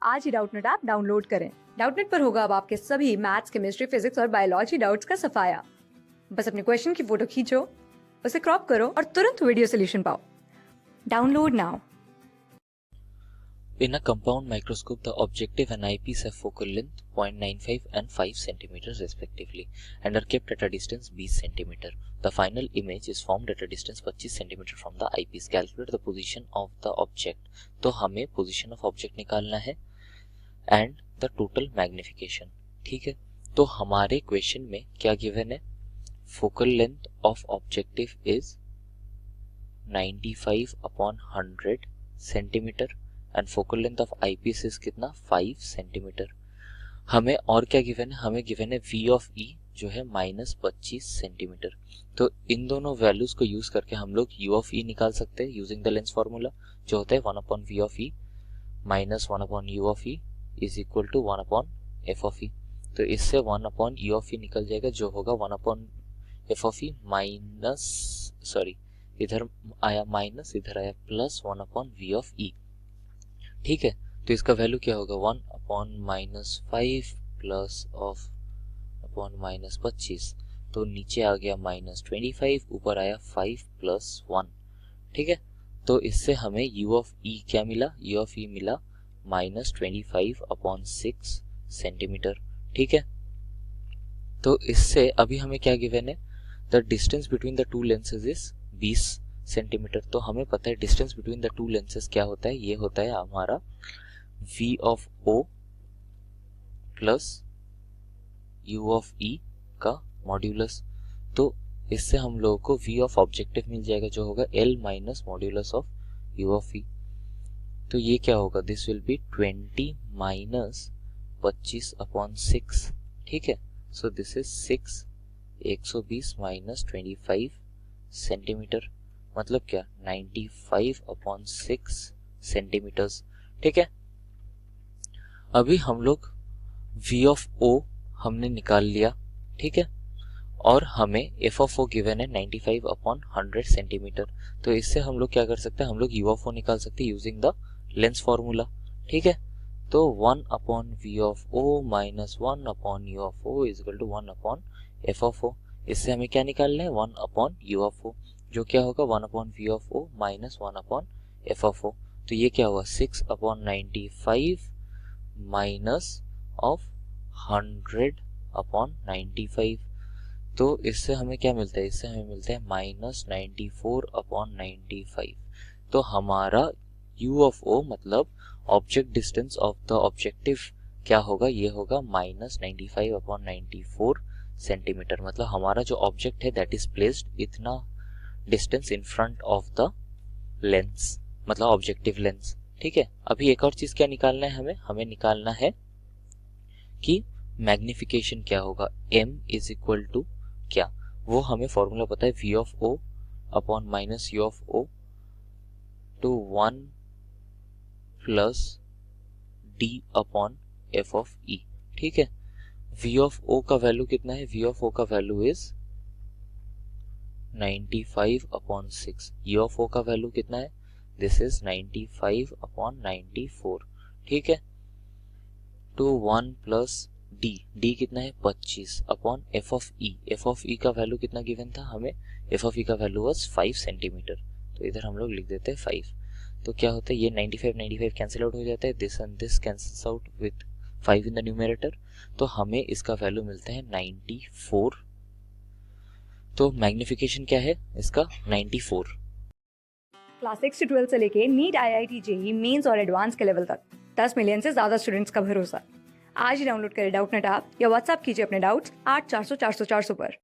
आज ही Doubtnut app download करें। Doubtnut पर होगा अब आपके सभी मैथ्स, केमिस्ट्री, फिजिक्स और बायोलॉजी डाउट्स का सफाया। बस अपने क्वेश्चन की फोटो खींचो, उसे क्रॉप करो और तुरंत वीडियो सोल्यूशन पाओ। Download now. In a compound microscope, the objective and eyepiece have focal length 0.95 and 5 cm respectively and are kept at a distance 20 cm. The final image is formed at a distance 25 cm from the eyepiece. Calculate the position of the object. तो हमें position of object निकालना है and the total magnification. ठीक है, तो हमारे question में क्या गिवन है? Focal length of objective is 95 upon 100 centimeter and focal length of eyepiece is कितना 5 सेंटीमीटर। हमें और क्या गिवन है? हमें गिवन है वी ऑफ ई जो है -25 सेंटीमीटर। तो इन दोनों वैल्यूज को यूज करके हम लोग यू ऑफ ई निकाल सकते हैं यूजिंग द लेंस फॉर्मूला जो होता है 1 upon V of E minus 1 upon U of E is equal to 1 upon F of E. तो इससे 1 अपॉन यू ऑफ ई निकल जाएगा जो होगा 1 upon F of E minus, sorry इधर आया माइनस, इधर आया प्लस 1 अपॉन वी ऑफ ई। ठीक है, तो इसका वैल्यू क्या होगा 1 अपॉन -5 प्लस ऑफ अपॉन -25। तो नीचे आ गया -25, ऊपर आया 5 प्लस 1। ठीक है, तो इससे हमें u ऑफ e क्या मिला? u ऑफ e मिला -25 अपॉन 6 सेंटीमीटर। ठीक है, तो इससे अभी हमें क्या गिवन है? The distance between the two lenses is 20 centimetre. तो हमें पता है distance between the two lenses क्या होता है? ये होता है हमारा v of o plus u of e का मॉड्यूलस। तो इससे हम लोगों को v ऑफ ऑब्जेक्टिव मिल जाएगा जो होगा l minus modulus of u of e। तो ये क्या होगा? This will be 20 minus 25 upon 6। ठीक है, so this is 6 120 minus 25 centimetre, मतलब क्या 95 अपॉन 6 सेंटीमीटर्स। ठीक है, अभी हम लोग v ऑफ o हमने निकाल लिया। ठीक है, और हमें f ऑफ o गिवन है 95 अपॉन 100 सेंटीमीटर। तो इससे हम लोग क्या कर सकते हैं? हम लोग u ऑफ o निकाल सकते हैं यूजिंग द लेंस फॉर्मूला। ठीक है, तो 1 upon v of o minus 1 upon u of o is equal to 1 upon f of o। इससे हमें क्या निकालना है? 1 अपॉन u ऑफ o जो क्या होगा 1 upon V of O minus 1 upon F of O. तो ये क्या हुआ 6 अपॉन 95 माइनस ऑफ 100 अपॉन 95। तो इससे हमें क्या मिलता है? इससे हमें मिलता है -94 अपॉन 95। तो हमारा u ऑफ o मतलब object distance of the objective क्या होगा? ये होगा -95 अपॉन 94 सेंटीमीटर। मतलब हमारा जो ऑब्जेक्ट है दैट इज प्लेस्ड इतना distance in front of the lens, मतलब ऑब्जेक्टिव लेंस। ठीक है, अभी एक और चीज क्या निकालना है? हमें निकालना है कि मैग्निफिकेशन क्या होगा, m इज इक्वल टू क्या? वो हमें फॉर्मूला पता है v of o upon minus u of o to 1 plus d upon f of e। ठीक है, v ऑफ o का वैल्यू कितना है? v ऑफ o का value is 95 upon 6। u of o का वैल्यू कितना है? This is 95 upon 94। ठीक है, टू 1 प्लस d कितना है? 25 upon f of e। f of e का वैल्यू कितना गिवन था हमें? f ऑफ e का वैल्यू वाज 5 सेंटीमीटर। तो इधर हम लोग लिख देते हैं 5। तो क्या होता है? ये 95 कैंसिल आउट हो जाता है, this and this cancels out with 5 in the numerator. तो हमें इसका वैल्यू मिलता है 94। तो मैग्निफिकेशन क्या है इसका? 94। क्लास 6 से 12 से लेके नीट, IIT, जेईई मेंस और एडवांस के लेवल तक 10 मिलियन से ज्यादा स्टूडेंट्स का भरोसा। आज ही डाउनलोड करें डाउटनेट ऐप या व्हाट्सएप कीजिए अपने डाउट्स 8400 400 400 पर।